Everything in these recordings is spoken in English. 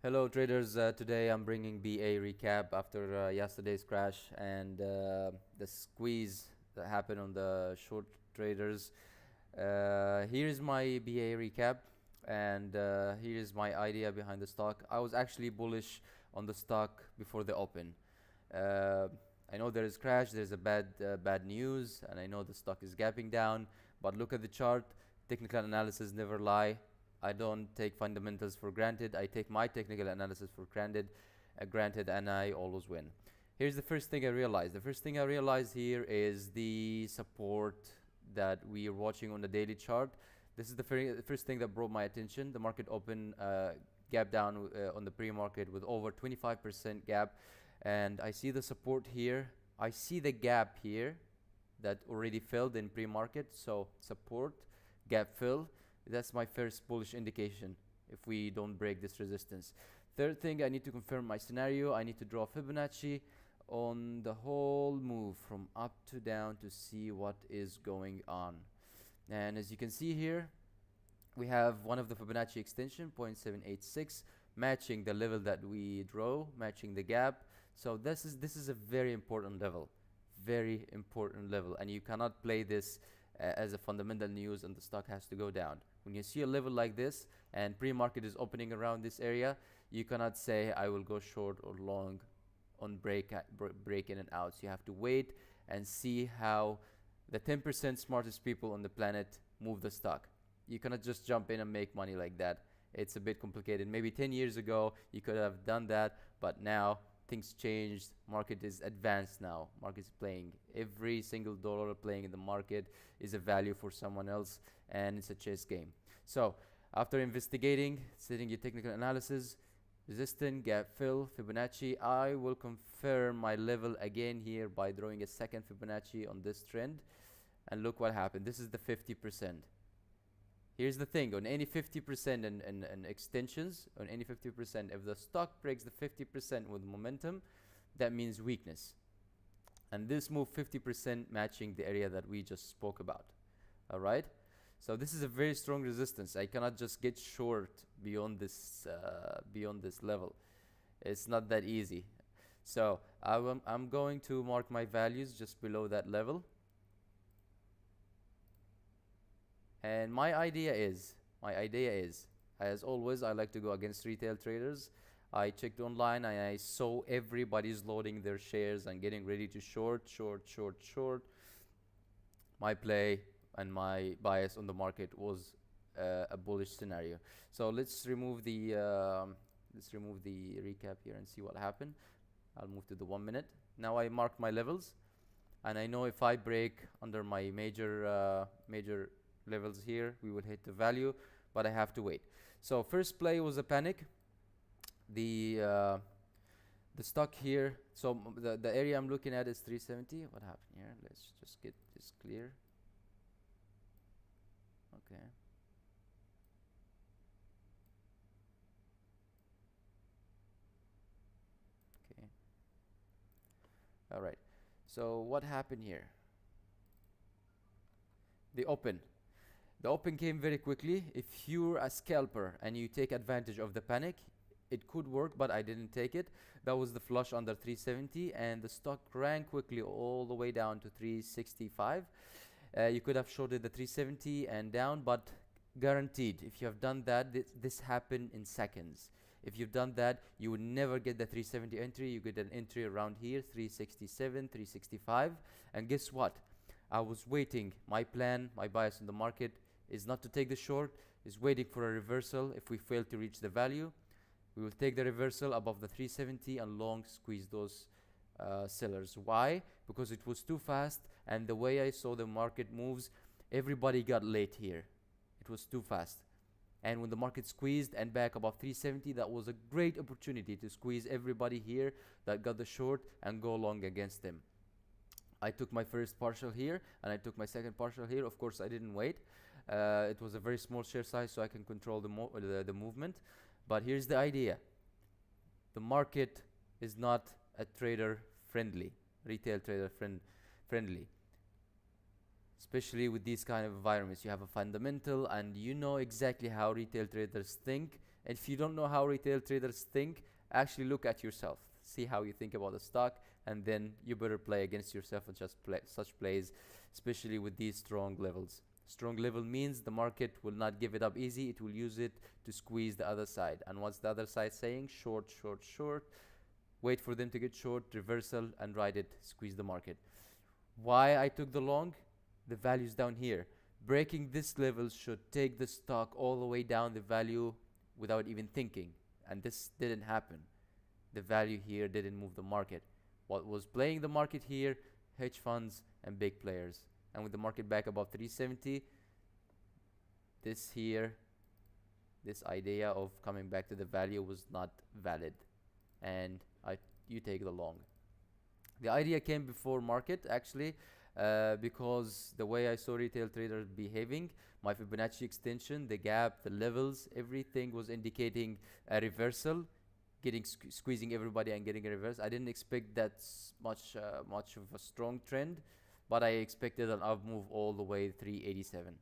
Hello traders, today I'm bringing BA recap after yesterday's crash and the squeeze that happened on the short traders. Here is my BA recap and here is my idea behind the stock. I was actually bullish on the stock before the open. Uh, I know there is crash, there's a bad news, and I know the stock is gapping down, but look at the chart. Technical analysis never lie. I don't take fundamentals for granted. I take my technical analysis for granted, and I always win. Here's the first thing I realized. The first thing I realized here is the support that we are watching on the daily chart. This is the first thing that brought my attention. The market opened gap down on the pre-market with over 25% gap, and I see the support here. I see the gap here that already filled in pre-market. So support, gap fill. That's my first bullish indication if we don't break this resistance. Third thing, I need to confirm my scenario. I need to draw Fibonacci on the whole move from up to down to see what is going on. And as you can see here, we have one of the Fibonacci extension 0.786 matching the level that we draw, matching the gap. So this is a very important level, and you cannot play this as a fundamental news and the stock has to go down. When you see a level like this and pre-market is opening around this area, you cannot say I will go short or long on break in and out. So you have to wait and see how the 10% smartest people on the planet move the stock. You cannot just jump in and make money like that. It's a bit complicated. Maybe 10 years ago you could have done that, but now things changed. Market is advanced now. Market is playing. Every single dollar playing in the market is a value for someone else, and it's a chess game. So after investigating, setting your technical analysis, resistance, gap fill, Fibonacci, I will confirm my level again here by drawing a second Fibonacci on this trend, and look what happened. This is the 50%. Here's the thing, on any 50% and extensions, on any 50%, if the stock breaks the 50% with momentum, that means weakness. And this move 50% matching the area that we just spoke about. All right? So this is a very strong resistance. I cannot just get short beyond this level. It's not that easy. So I'm going to mark my values just below that level. And my idea is, as always, I like to go against retail traders. I checked online and I saw everybody's loading their shares and getting ready to short. My play and my bias on the market was a bullish scenario. So let's remove the recap here and see what happened. I'll move to the 1 minute. Now I marked my levels, and I know if I break under my major levels here, we will hit the value, but I have to wait. So first play was a panic. The stock here, so the area I'm looking at is 370. What happened here? Let's just get this clear. Okay. Okay. All right. So what happened here? The open came very quickly. If you're a scalper and you take advantage of the panic, it could work, but I didn't take it. That was the flush under 370, and the stock ran quickly all the way down to 365. You could have shorted the 370 and down, but guaranteed, if you have done that, this happened in seconds. If you've done that, you would never get the 370 entry. You get an entry around here, 367, 365, and guess what? I was waiting. My plan, my bias in the market is not to take the short, is waiting for a reversal. If we fail to reach the value, we will take the reversal above the 370 and long squeeze those sellers. Why? Because it was too fast, and the way I saw the market moves, everybody got late here. It was too fast. And when the market squeezed and back above 370, that was a great opportunity to squeeze everybody here that got the short and go long against them. I took my first partial here and I took my second partial here. Of course, I didn't wait. It was a very small share size, so I can control the movement. But here's the idea. The market is not a trader friendly, retail trader friendly. Especially with these kind of environments, you have a fundamental and you know exactly how retail traders think And if you don't know how retail traders think, actually look at yourself, see how you think about the stock, and then you better play against yourself and just play such plays, especially with these strong levels. Strong level means the market will not give it up easy, it will use it to squeeze the other side. And what's the other side saying? Short, short, short. Wait for them to get short, reversal, and ride it, squeeze the market. Why I took the long? The value's down here. Breaking this level should take the stock all the way down the value without even thinking. And this didn't happen. The value here didn't move the market. What was playing the market here? Hedge funds and big players. And with the market back above 370, this here, this idea of coming back to the value was not valid. And you take the long. The idea came before market actually, because the way I saw retail traders behaving, my Fibonacci extension, the gap, the levels, everything was indicating a reversal, getting squeezing everybody and getting a reverse. I didn't expect that much of a strong trend, but I expected an up move all the way 387.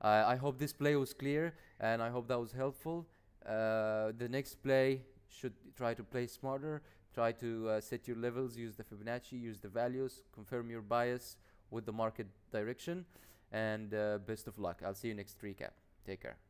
I hope this play was clear, and I hope that was helpful. The next play should try to play smarter. Try to set your levels, use the Fibonacci, use the values, confirm your bias with the market direction, and best of luck. I'll see you next recap. Take care.